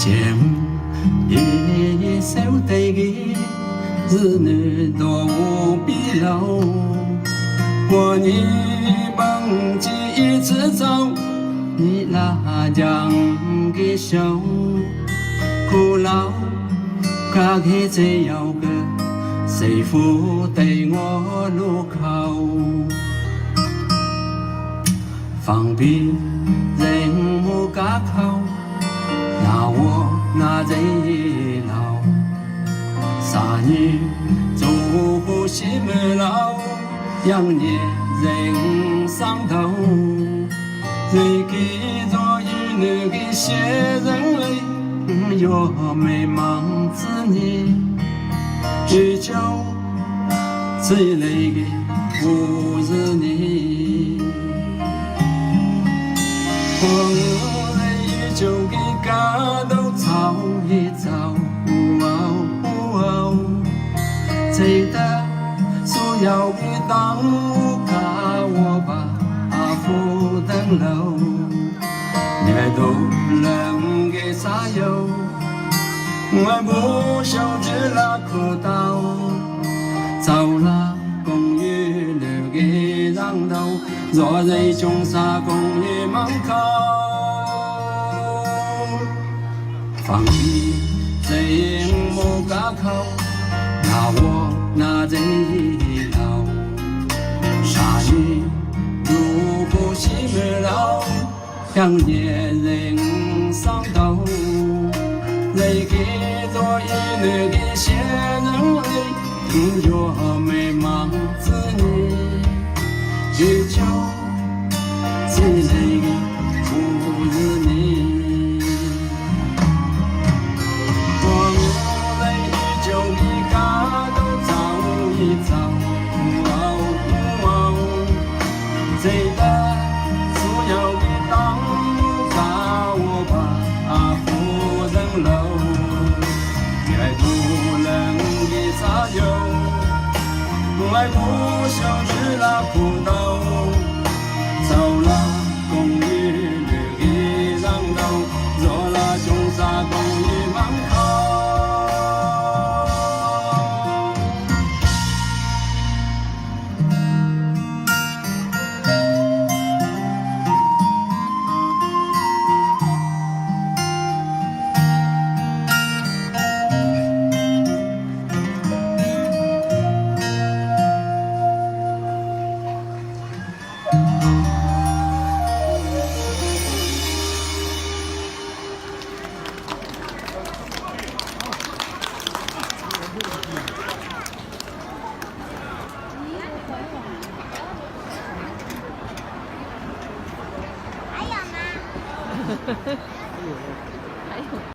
前夜小地嘅日女多无比老，我你帮记忆制造，你拉将嘅手，苦劳家嘅这有个，谁负对我路口？方便人无家口。那我那人一老，三年走不西门老，养年人上头，人给着一女给些人类，有美梦之年，只求这类的不是你，我人就给。家都走一走，记得所有的当家我把扶登楼，你都能给啥油？我不晓得那苦刀，走了公寓留给让头，若在中沙公寓门口。放弃人无家口，那我那人一老，杀你如果西门老，养年人上头，人给着一女给些人类，若美梦子女，只求这类不是你。记得所有的当家我把扶人楼，也不能给啥油，我不想吃那苦豆，走了公寓留给让头，若那中沙公寓门口。还有吗？